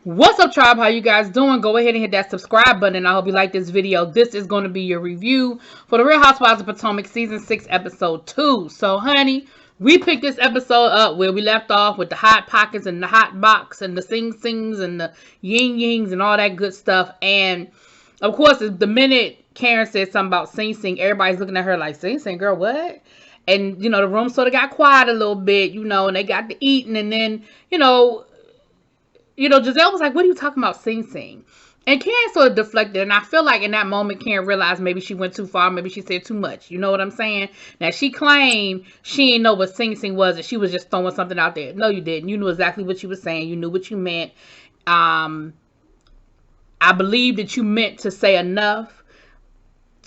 What's up, tribe? How you guys doing? Go ahead and hit that subscribe button. I hope you like this video. This is going to be your review for the Real Housewives of Potomac Season 6, Episode 2. So, honey, we picked this episode up where we left off with the hot pockets and the hot box and the sing-sings and the yin-yings and all that good stuff. And, of course, the minute Karen said something about sing-sing, everybody's looking at her like, sing-sing, girl, what? And, you know, the room sort of got quiet a little bit, you know, and they got to eating. And then, you know, Giselle was like, what are you talking about, sing-sing? And Karen sort of deflected. And I feel like in that moment, Karen realized maybe she went too far. Maybe she said too much. You know what I'm saying? Now, she claimed she didn't know what sing-sing was. And she was just throwing something out there. No, you didn't. You knew exactly what you were saying. You knew what you meant. I believe that you meant to say enough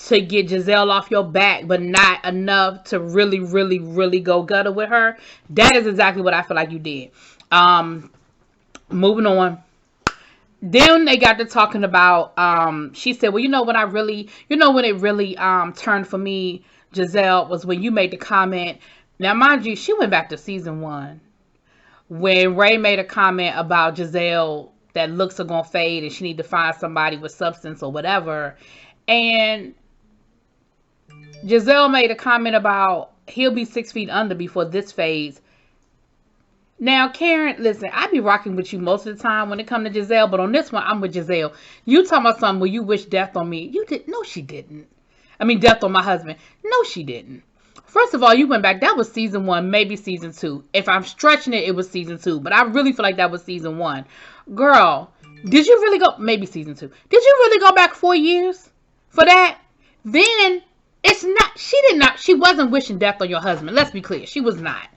to get Giselle off your back, but not enough to really, really, really go gutter with her. That is exactly what I feel like you did. Moving on. Then they got to talking about, she said, well, when it really turned for me, Giselle, was when you made the comment. Now, mind you, she went back to season 1 when Ray made a comment about Giselle that looks are going to fade and she need to find somebody with substance or whatever. And Giselle made a comment about he'll be 6 feet under before this fades. Now, Karen, listen, I be rocking with you most of the time when it comes to Giselle, but on this one, I'm with Giselle. You talking about something where you wish death on me. You did. No, she didn't. I mean, death on my husband. No, she didn't. First of all, you went back. That was season 1, maybe season 2. If I'm stretching it, it was season 2. But I really feel like that was season 1. Girl, did you really go? Maybe season 2. Did you really go back 4 years for that? Then, it's not. She wasn't wishing death on your husband. Let's be clear. She was not.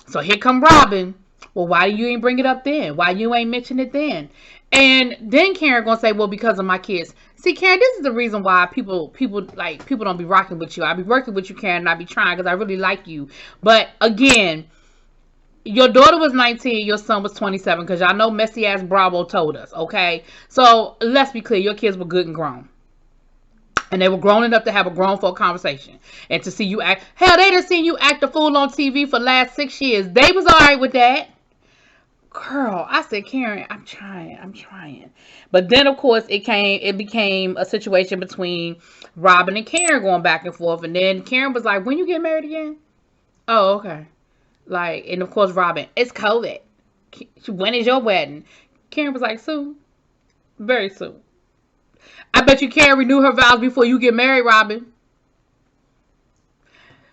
So here come Robin. Well, why you ain't bring it up then? Why you ain't mention it then? And then Karen gonna say, well, because of my kids. See, Karen, this is the reason why people don't be rocking with you. I be working with you, Karen, and I be trying because I really like you. But again, your daughter was 19, your son was 27, because y'all know messy ass Bravo told us, okay? So let's be clear, your kids were good and grown. And they were grown enough to have a grown folk conversation. And to see you act. Hell, they done seen you act a fool on TV for the last 6 years. They was alright with that. Girl, I said, Karen, I'm trying. But then, of course, it became a situation between Robin and Karen going back and forth. And then Karen was like, when you get married again? Oh, okay. Like, and of course, Robin, it's COVID. When is your wedding? Karen was like, soon. Very soon. I bet you can't renew her vows before you get married, Robin.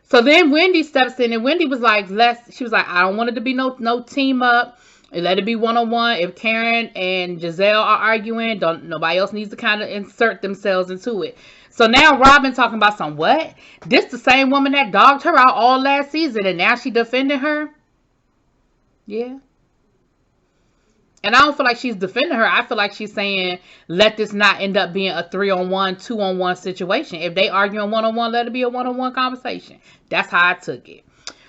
So then Wendy steps in, and Wendy was like, she was like, I don't want it to be no team up. Let it be one-on-one. If Karen and Giselle are arguing, nobody else needs to kind of insert themselves into it. So now Robin talking about some what? This the same woman that dogged her out all last season, and now she defending her? Yeah. And I don't feel like she's defending her. I feel like she's saying, let this not end up being a 3-on-1, 2-on-1 situation. If they arguing one-on-one, let it be a one-on-one conversation. That's how I took it.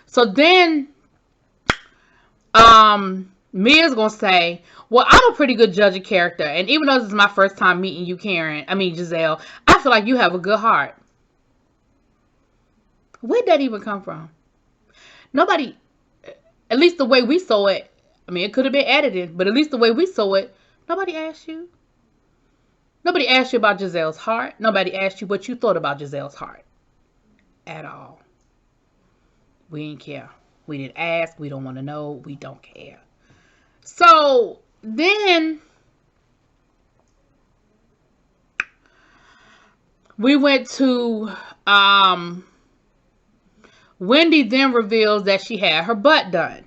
So then, Mia's going to say, well, I'm a pretty good judge of character. And even though this is my first time meeting you, Giselle, I feel like you have a good heart. Where'd that even come from? Nobody, at least the way we saw it, I mean, it could have been edited, but at least the way we saw it, nobody asked you. Nobody asked you about Giselle's heart. Nobody asked you what you thought about Giselle's heart. At all. We didn't care. We didn't ask. We don't want to know. We don't care. So, then we went to, Wendy then reveals that she had her butt done.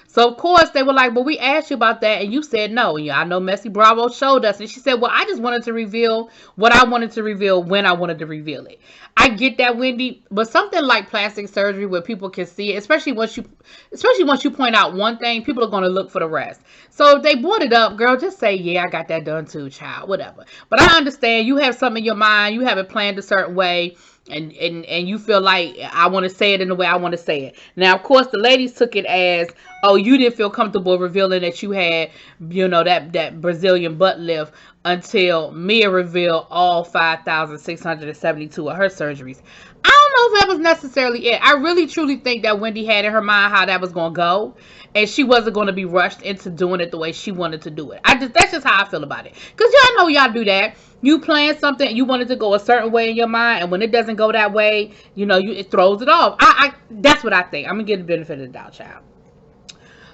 So, of course, they were like, well, we asked you about that, and you said no. And I know Messy Bravo showed us. And she said, well, I just wanted to reveal what I wanted to reveal when I wanted to reveal it. I get that, Wendy. But something like plastic surgery where people can see it, especially once you point out one thing, people are going to look for the rest. So, if they brought it up, girl, just say, yeah, I got that done too, child, whatever. But I understand you have something in your mind. You have it planned a certain way. And you feel like I want to say it in the way I want to say it. Now, of course, the ladies took it as, oh, you didn't feel comfortable revealing that you had, that Brazilian butt lift until Mia revealed all 5,672 of her surgeries. I don't know if that was necessarily it. I really truly think that Wendy had in her mind how that was going to go, and she wasn't going to be rushed into doing it the way she wanted to do it. That's just how I feel about it. Because y'all know y'all do that. You plan something, you want it to go a certain way in your mind, and when it doesn't go that way, it throws it off. That's what I think. I'm gonna get the benefit of the doubt, child.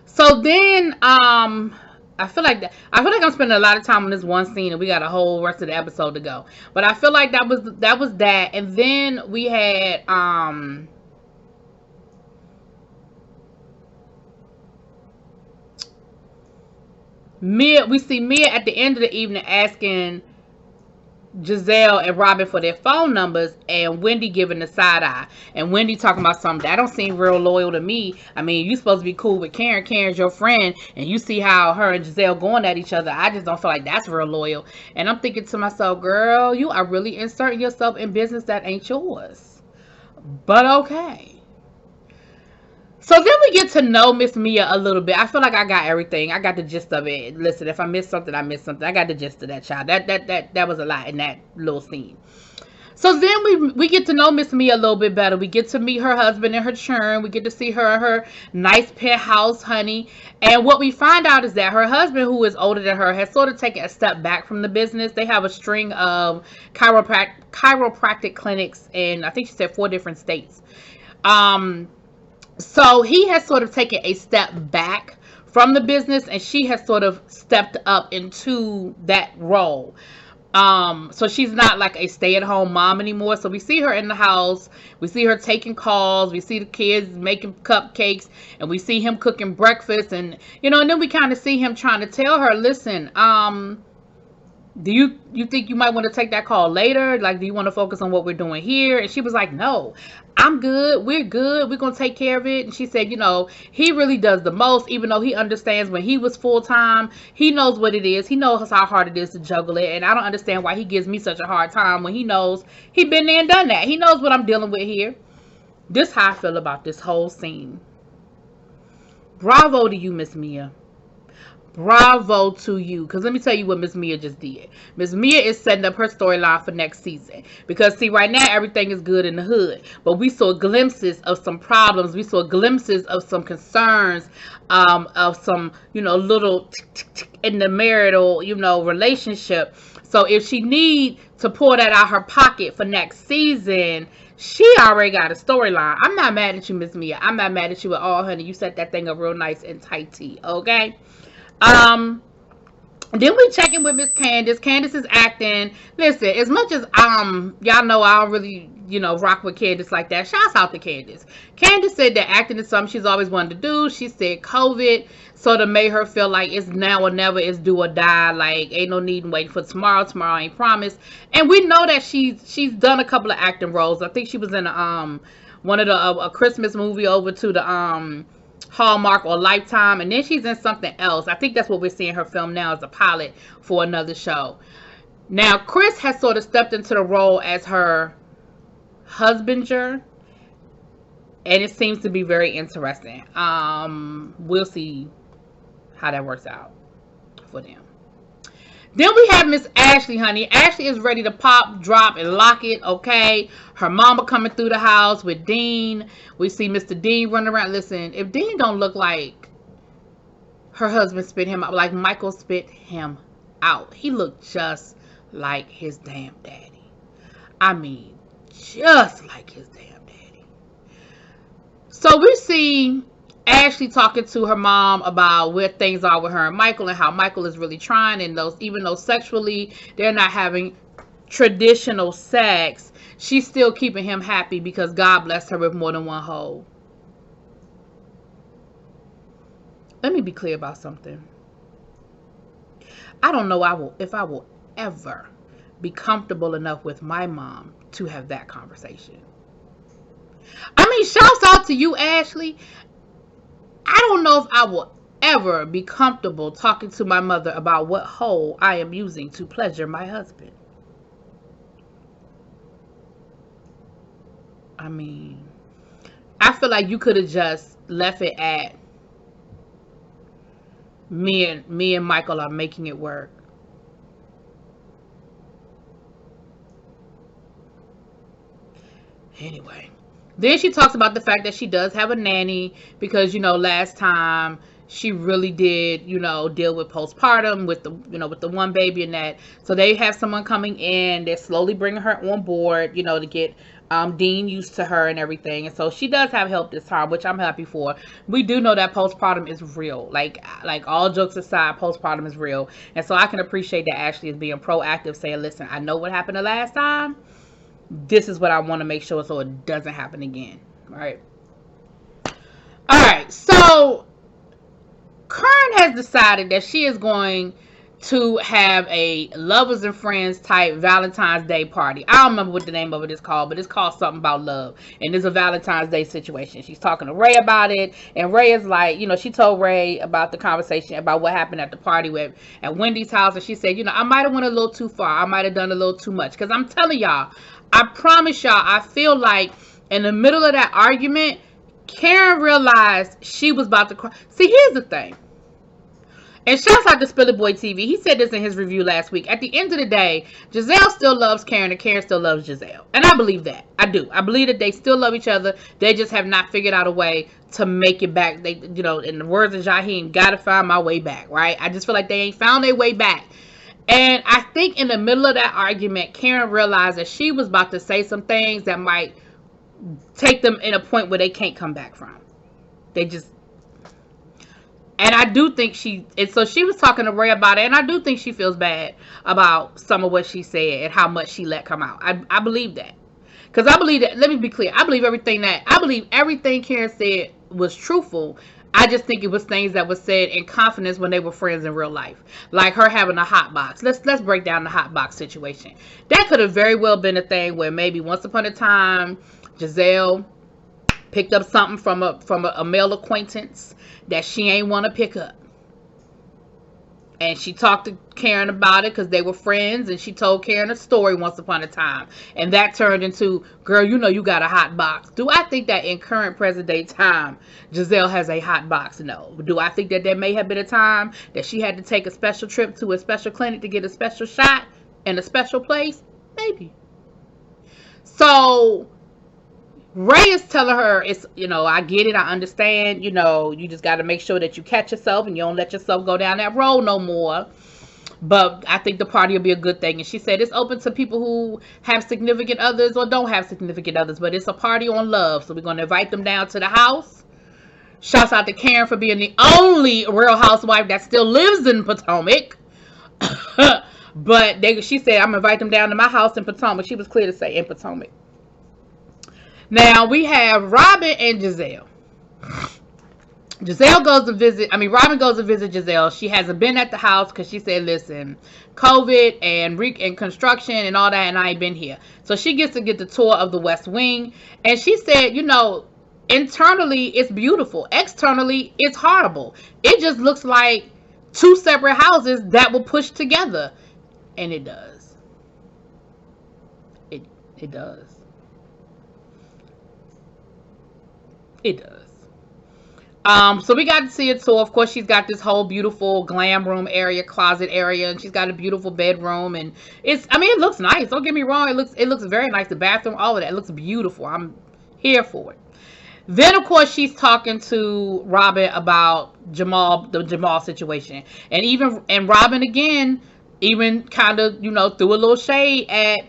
So then, I feel like I'm spending a lot of time on this one scene, and we got a whole rest of the episode to go. But I feel like that was that, and then we had Mia. We see Mia at the end of the evening asking Giselle and Robin for their phone numbers, and Wendy giving the side eye, and Wendy talking about something that don't seem real loyal to me. I mean, you supposed to be cool with Karen. Karen's your friend, and you see how her and Giselle going at each other. I just don't feel like that's real loyal. And I'm thinking to myself, girl, you are really inserting yourself in business that ain't yours. But okay. So then we get to know Miss Mia a little bit. I feel like I got everything. I got the gist of it. Listen, if I missed something, I missed something. I got the gist of that, child. That was a lot in that little scene. So then we get to know Miss Mia a little bit better. We get to meet her husband and her churn. We get to see her in her nice penthouse, honey. And what we find out is that her husband, who is older than her, has sort of taken a step back from the business. They have a string of chiropractic clinics in, I think she said, 4 different states. So he has sort of taken a step back from the business, and she has sort of stepped up into that role. So she's not like a stay-at-home mom anymore. So we see her in the house, we see her taking calls, we see the kids making cupcakes, and we see him cooking breakfast, and and then we kind of see him trying to tell her, listen, do you think you might want to take that call later? Like, do you want to focus on what we're doing here? And she was like, no, I'm good. We're good. We're going to take care of it. And she said, he really does the most, even though he understands when he was full-time. He knows what it is. He knows how hard it is to juggle it. And I don't understand why he gives me such a hard time when he knows he been there and done that. He knows what I'm dealing with here. This is how I feel about this whole scene. Bravo to you, Miss Mia. Bravo to you. Because let me tell you what Miss Mia just did. Miss Mia is setting up her storyline for next season. Because, see, right now, everything is good in the hood. But we saw glimpses of some problems. We saw glimpses of some concerns. Of some, little in the marital, relationship. So if she need to pour that out her pocket for next season, she already got a storyline. I'm not mad at you, Miss Mia. I'm not mad at you at all, honey. You set that thing up real nice and tighty, okay? Then we check in with Miss Candace. Candace is acting. Listen, as much as y'all know I don't really, rock with Candace like that. Shouts out to Candace. Candace said that acting is something she's always wanted to do. She said COVID sort of made her feel like it's now or never, it's do or die. Like, ain't no need in waiting for tomorrow. Tomorrow ain't promised. And we know that she's done a couple of acting roles. I think she was in one of the a Christmas movie over to the Hallmark or Lifetime, and then she's in something else. I think that's what we're seeing her film now, as a pilot for another show. Now Chris has sort of stepped into the role as her husbander, and it seems to be very interesting. We'll see how that works out for them. Then we have Miss Ashley, honey. Ashley is ready to pop, drop, and lock it, okay? Her mama coming through the house with Dean. We see Mr. Dean running around. Listen, if Dean don't look like her husband spit him out, like Michael spit him out, he looked just like his damn daddy. I mean, just like his damn daddy. So we see Ashley talking to her mom about where things are with her and Michael, and how Michael is really trying, and even though sexually they're not having traditional sex, she's still keeping him happy because God blessed her with more than one hoe. Let me be clear about something. I don't know if I will ever be comfortable enough with my mom to have that conversation. I mean, shouts out to you, Ashley. I don't know if I will ever be comfortable talking to my mother about what hoe I am using to pleasure my husband. I mean, I feel like you could have just left it at me and Michael are making it work. Anyway. Then she talks about the fact that she does have a nanny because, last time she really did, deal with postpartum with the one baby and that. So they have someone coming in. They're slowly bringing her on board, to get Dean used to her and everything. And so she does have help this time, which I'm happy for. We do know that postpartum is real. Like all jokes aside, postpartum is real. And so I can appreciate that Ashley is being proactive, saying, listen, I know what happened the last time. This is what I want to make sure so it doesn't happen again. Right? All right. So Karen has decided that she is going to have a lovers and friends type Valentine's Day party. I don't remember what the name of it is called, but it's called something about love. And it's a Valentine's Day situation. She's talking to Ray about it. And Ray is like, she told Ray about the conversation about what happened at the party at Wendy's house. And she said, I might have went a little too far. I might have done a little too much. Because I'm telling y'all, I promise y'all, I feel like in the middle of that argument, Karen realized she was about to cry. See, here's the thing. And shouts out to Spilly Boy TV. He said this in his review last week. At the end of the day, Giselle still loves Karen and Karen still loves Giselle. And I believe that. I do. I believe that they still love each other. They just have not figured out a way to make it back. They, in the words of Jaheim, gotta find my way back, right? I just feel like they ain't found their way back. And I think in the middle of that argument, Karen realized that she was about to say some things that might take them in a point where they can't come back from. They just... And I do think so she was talking to Ray about it, and I do think she feels bad about some of what she said and how much she let come out. I believe that. Because I believe that, let me be clear, I believe everything Karen said was truthful. I just think it was things that were said in confidence when they were friends in real life. Like her having a hot box. Let's break down the hot box situation. That could have very well been a thing where maybe once upon a time, Giselle picked up something from a male acquaintance that she ain't want to pick up. And she talked to Karen about it because they were friends, and she told Karen a story once upon a time. And that turned into, girl, you got a hot box. Do I think that in current present day time, Giselle has a hot box? No. Do I think that there may have been a time that she had to take a special trip to a special clinic to get a special shot in a special place? Maybe. So Ray is telling her, it's, I get it, I understand, you just got to make sure that you catch yourself and you don't let yourself go down that road no more. But I think the party will be a good thing. And she said it's open to people who have significant others or don't have significant others, but it's a party on love. So we're going to invite them down to the house. Shouts out to Karen for being the only Real Housewife that still lives in Potomac. But she said, I'm going to invite them down to my house in Potomac. She was clear to say in Potomac. Now, we have Robin and Giselle. Robin goes to visit Giselle. She hasn't been at the house because she said, listen, COVID and construction and all that, and I ain't been here. So she gets to get the tour of the West Wing. And she said, internally, it's beautiful. Externally, it's horrible. It just looks like two separate houses that were pushed together. And it does. It does. It does. So we got to see a tour. Of course, she's got this whole beautiful glam room area, closet area, and she's got a beautiful bedroom, and it looks nice. Don't get me wrong. It looks very nice. The bathroom, all of that, it looks beautiful. I'm here for it. Then, of course, she's talking to Robin about the Jamal situation, and Robin again, even kind of, threw a little shade at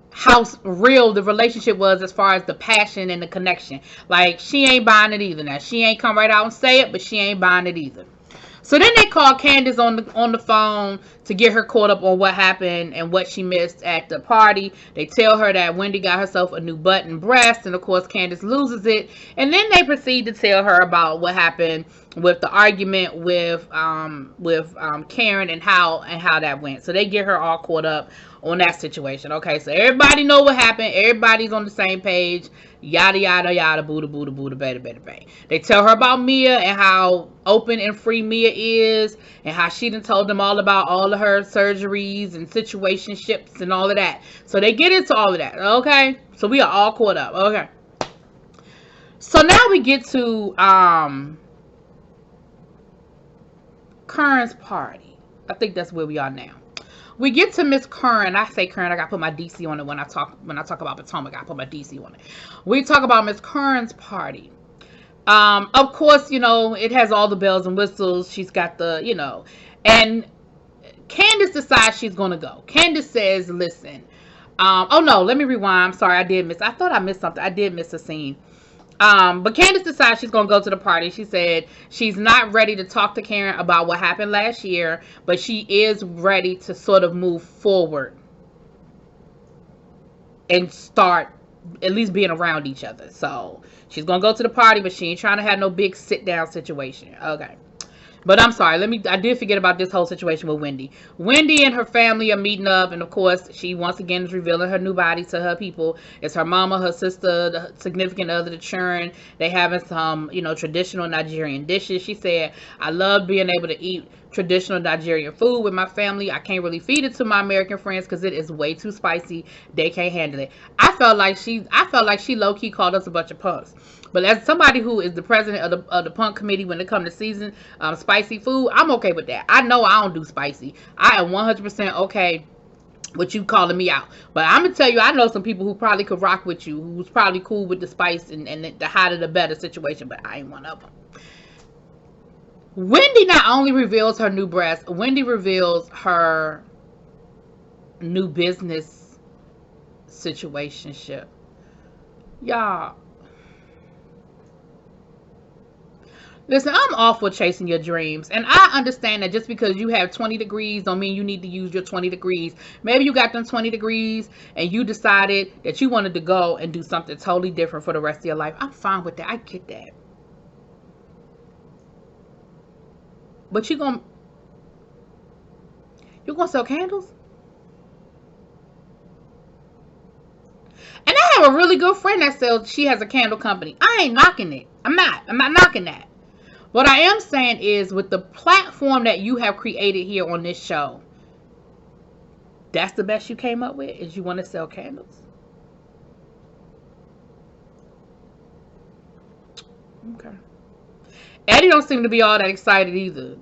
how real the relationship was as far as the passion and the connection. Like, she ain't buying it either. Now, she ain't come right out and say it, but she ain't buying it either. So then they call Candace on the phone to get her caught up on what happened and what she missed at the party. They tell her that Wendy got herself a new butt and breast, and of course Candace loses it. And then they proceed to tell her about what happened with the argument with Karen and how that went. So they get her all caught up on that situation. Okay, so everybody know what happened. Everybody's on the same page. Yada yada yada, booda booda booda, bada bada bang. They tell her about Mia and how open and free Mia is, and how she done told them all about all of her surgeries and situationships and all of that. So they get into all of that. Okay, so we are all caught up. Okay, so now we get to Karen's party. I think that's where we are now. We get to Miss Curran. I say Curran, I gotta put my DC on it when I talk about Potomac. I put my DC on it. We talk about Miss Curran's party. Of course, it has all the bells and whistles. She's got the, and Candace decides she's gonna go. Candace says, "Listen, oh no, let me rewind. I'm sorry, I thought I missed something. I did miss a scene. But Candace decides she's gonna go to the party. She said she's not ready to talk to Karen about what happened last year, but she is ready to sort of move forward and start at least being around each other. So she's gonna go to the party, but she ain't trying to have no big sit down situation. Okay. But I'm sorry, I did forget about this whole situation with Wendy. Wendy and her family are meeting up, and of course, she once again is revealing her new body to her people. It's her mama, her sister, the significant other, the children. They having some, traditional Nigerian dishes. She said, "I love being able to eat traditional Nigerian food with my family. I can't really feed it to my American friends because it is way too spicy. They can't handle it." I felt like she low-key called us a bunch of punks. But as somebody who is the president of the punk committee when it comes to season spicy food, I'm okay with that. I know I don't do spicy. I am 100% okay with you calling me out. But I'm going to tell you, I know some people who probably could rock with you, who's probably cool with the spice and the hotter the better situation, but I ain't one of them. Wendy not only reveals her new breast, Wendy reveals her new business situationship. Y'all. Listen, I'm all for chasing your dreams. And I understand that just because you have 20 degrees don't mean you need to use your 20 degrees. Maybe you got them 20 degrees and you decided that you wanted to go and do something totally different for the rest of your life. I'm fine with that. I get that. But you're gonna sell candles? And I have a really good friend that she has a candle company. I ain't knocking it. I'm not knocking that. What I am saying is, with the platform that you have created here on this show, that's the best you came up with, is you want to sell candles? Okay. Eddie don't seem to be all that excited either.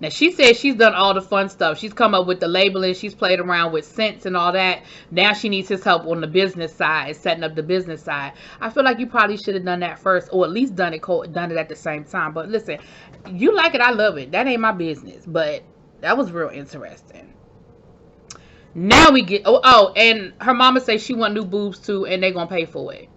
Now, she says she's done all the fun stuff. She's come up with the labeling. She's played around with scents and all that. Now she needs his help on the business side, setting up the business side. I feel like you probably should have done that first, or at least done it at the same time. But listen, you like it, I love it. That ain't my business. But that was real interesting. Now we get, and her mama says she want new boobs too, and they gonna pay for it.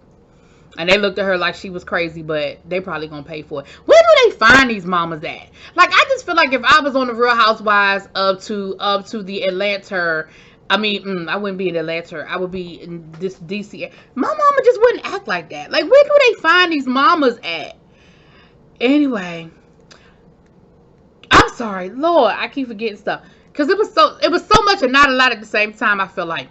And they looked at her like she was crazy, but they probably gonna pay for it. Where do they find these mamas at? Like, I just feel like if I was on the Real Housewives up to the Atlanta, I wouldn't be in Atlanta. I would be in this DC. My mama just wouldn't act like that. Like, where do they find these mamas at? Anyway, I'm sorry, Lord, I keep forgetting stuff because it was so much and not a lot at the same time. I feel like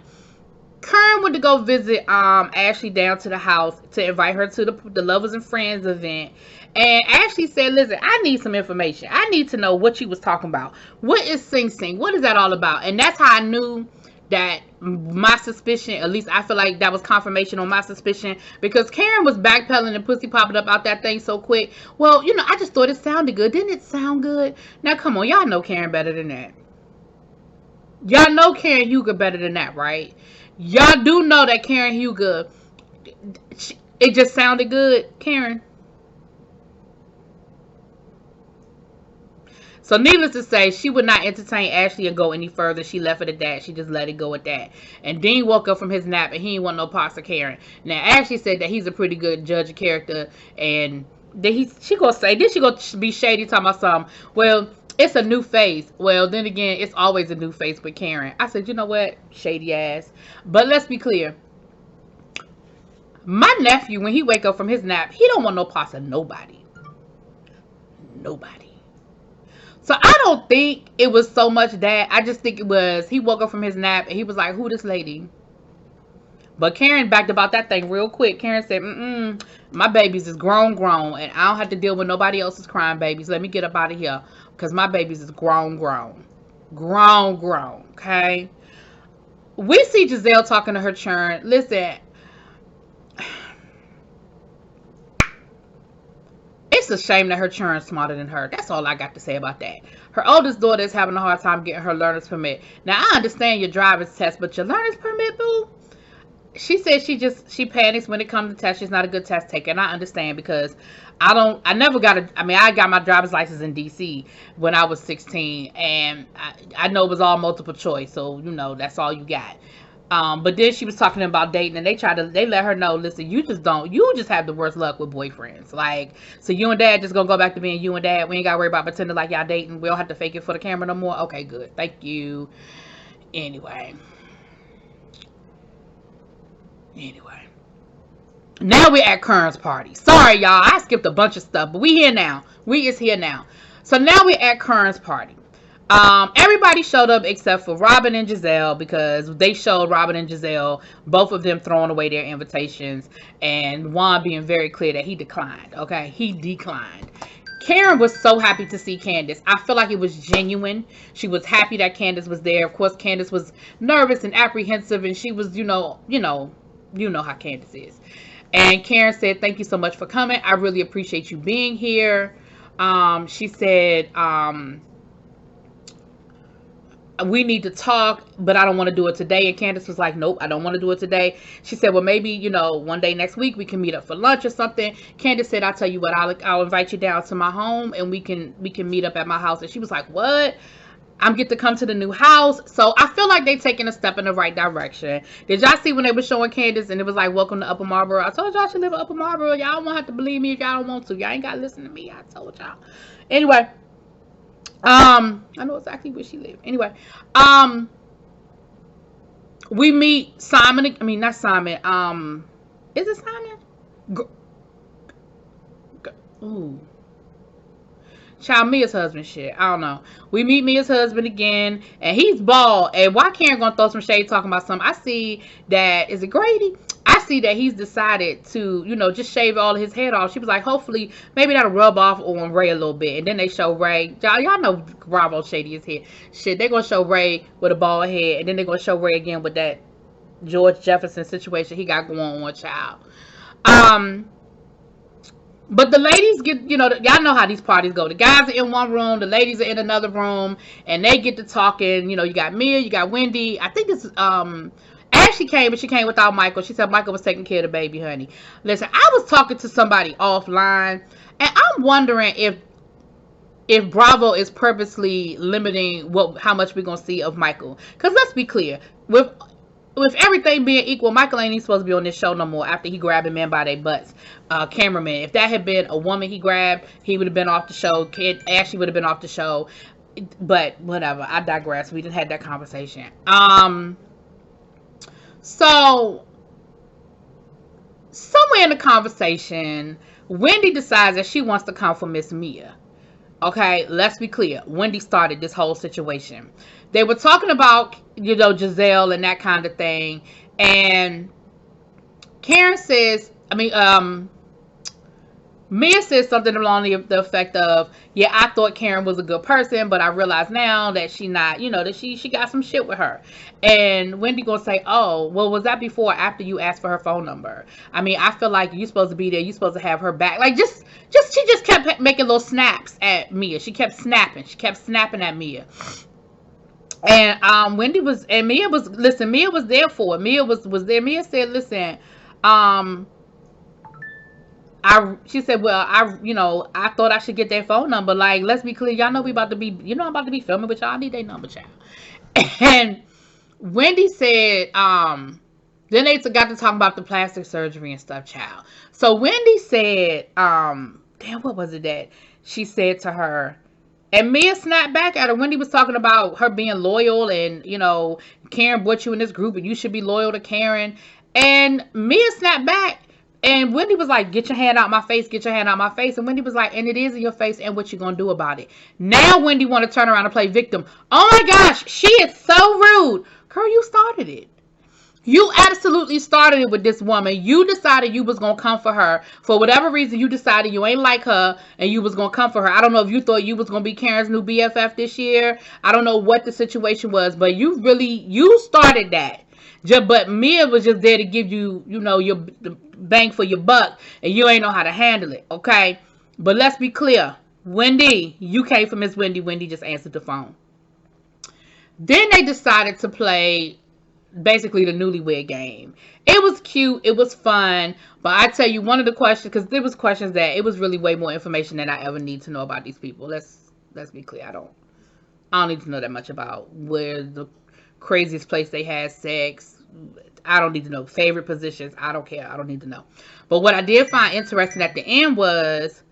Karen went to go visit Ashley down to the house to invite her to the Lovers and Friends event. And Ashley said, "Listen, I need some information. I need to know what you was talking about. What is Sing Sing? What is that all about?" And that's how I knew that my suspicion, at least I feel like that was confirmation on my suspicion, because Karen was backpedaling and pussy popping up out that thing so quick. Well, I just thought it sounded good. Didn't it sound good? Now, come on. Y'all know Karen better than that. Y'all know Karen Huger better than that, right? Y'all do know that Karen Huger, it just sounded good, Karen. So needless to say, she would not entertain Ashley and go any further. She left it at that. She just let it go at that. And Dean woke up from his nap and he didn't want no parts of Karen. Now, Ashley said that he's a pretty good judge of character. And then she gonna be shady talking about something. Well, it's a new face. Well, then again, it's always a new face with Karen. I said, you know what? Shady ass. But let's be clear. My nephew, when he wake up from his nap, he don't want no parts of nobody. Nobody. So I don't think it was so much that. I just think it was, he woke up from his nap and he was like, who this lady? But Karen backed about that thing real quick. Karen said, my babies is grown, and I don't have to deal with nobody else's crying babies. Let me get up out of here. Because my babies is grown. Okay? We see Giselle talking to her churn. Listen. It's It's a shame that her children's smarter than her. That's all I got to say about that. Her oldest daughter is having a hard time getting her learner's permit. Now, I understand your driver's test, but your learner's permit, boo? She said she panics when it comes to tests. She's not a good test taker, and I understand because I got my driver's license in DC when I was 16, and I know it was all multiple choice, so that's all you got. But then she was talking about dating, and they let her know, listen, you just have the worst luck with boyfriends. Like, so you and dad just gonna go back to being you and dad. We ain't gotta worry about pretending like y'all dating. We don't have to fake it for the camera no more. Okay, good. Thank you. Anyway. Now we're at Kern's party. Sorry, y'all. I skipped a bunch of stuff, but we here now. We is here now. So now we're at Kern's party. Everybody showed up except for Robin and Giselle because they showed Robin and Giselle, both of them throwing away their invitations, and Juan being very clear that he declined. Okay, he declined. Karen was so happy to see Candace. I feel like it was genuine. She was happy that Candace was there. Of course, Candace was nervous and apprehensive, and she was, you know how Candace is. And Karen said, thank you so much for coming. I really appreciate you being here. She said, we need to talk, but I don't want to do it today. And Candace was like, nope, I don't want to do it today. She said, well, maybe, one day next week we can meet up for lunch or something. Candace said, I'll tell you what, I'll invite you down to my home and we can meet up at my house. And she was like, what? I'm get to come to the new house. So I feel like they taking a step in the right direction. Did y'all see when they were showing Candace and it was like, welcome to Upper Marlboro? I told y'all she live in Upper Marlboro. Y'all won't have to believe me if y'all don't want to. Y'all ain't got to listen to me. I told y'all. Anyway. I know exactly where she lived. Anyway. We meet Simon. I mean, not Simon. Is it Simon? Ooh. Child, Mia's husband shit. I don't know. We meet Mia's husband again, and he's bald. And why Karen gonna throw some shade talking about something? I see that, is it Grady? I see that he's decided to, just shave all of his head off. She was like, hopefully, maybe that'll rub off on Ray a little bit. And then they show Ray. Y'all know Bravo shady as hell. Shit, they're gonna show Ray with a bald head, and then they're gonna show Ray again with that George Jefferson situation he got going on, child. But the ladies get, y'all know how these parties go. The guys are in one room, the ladies are in another room, and they get to talking. You got Mia, you got Wendy. I think it's, Ashley came, but she came without Michael. She said Michael was taking care of the baby, honey. Listen, I was talking to somebody offline, and I'm wondering if Bravo is purposely limiting how much we're going to see of Michael. Because let's be clear, with everything being equal, Michael ain't even supposed to be on this show no more after he grabbed men by their butts. Cameraman. If that had been a woman he grabbed, he would have been off the show. Ashley would have been off the show. But whatever. I digress. We didn't have that conversation. So somewhere in the conversation, Wendy decides that she wants to come for Miss Mia. Okay, let's be clear. Wendy started this whole situation. They were talking about, Giselle and that kind of thing. And Karen says, Mia says something along the effect of, yeah, I thought Karen was a good person, but I realize now that she not, that she got some shit with her. And Wendy gonna say, oh, well, was that before or after you asked for her phone number? I feel like you're supposed to be there. You're supposed to have her back. Like, she just kept making little snaps at Mia. She kept snapping. She kept snapping at Mia. And Mia was there for it. Mia was there. Mia said, listen, she said, well, I thought I should get their phone number. Like, let's be clear. Y'all know I'm about to be filming with y'all. I need their number, child. And Wendy said, then they got to talk about the plastic surgery and stuff, child. So Wendy said, what was it that she said to her? And Mia snapped back at her. Wendy was talking about her being loyal and, Karen brought you in this group and you should be loyal to Karen. And Mia snapped back. And Wendy was like, get your hand out my face, get your hand out my face. And Wendy was like, and it is in your face, and what you gonna do about it? Now Wendy want to turn around and play victim. Oh my gosh, she is so rude. Girl, you started it. You absolutely started it with this woman. You decided you was going to come for her. For whatever reason, you decided you ain't like her and you was going to come for her. I don't know if you thought you was going to be Karen's new BFF this year. I don't know what the situation was, but you started that. But Mia was just there to give you, your bang for your buck, and you ain't know how to handle it, okay? But let's be clear. Wendy, you came for Miss Wendy. Wendy just answered the phone. Then they decided to play basically the newlywed game. It was cute. It was fun. But I tell you, one of the questions, because there was questions that it was really way more information than I ever need to know about these people. Let's be clear. I don't need to know that much about where the craziest place they had sex. I don't need to know favorite positions. I don't care. I don't need to know. But what I did find interesting at the end was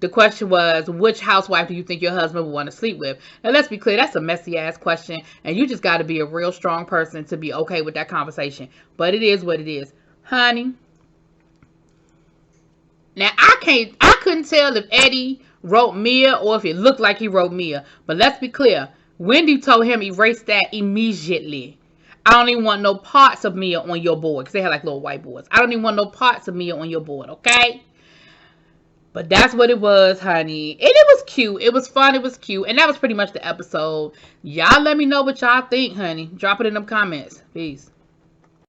the question was, which housewife do you think your husband would want to sleep with? Now, let's be clear, that's a messy ass question, and you just got to be a real strong person to be okay with that conversation. But it is what it is, honey. Now, I couldn't tell if Eddie wrote Mia or if it looked like he wrote Mia. But let's be clear, Wendy told him erase that immediately. I don't even want no parts of Mia on your board, because they had like little whiteboards. I don't even want no parts of Mia on your board, okay? But that's what it was, honey. And it was cute. It was fun. It was cute. And that was pretty much the episode. Y'all let me know what y'all think, honey. Drop it in them comments. Peace.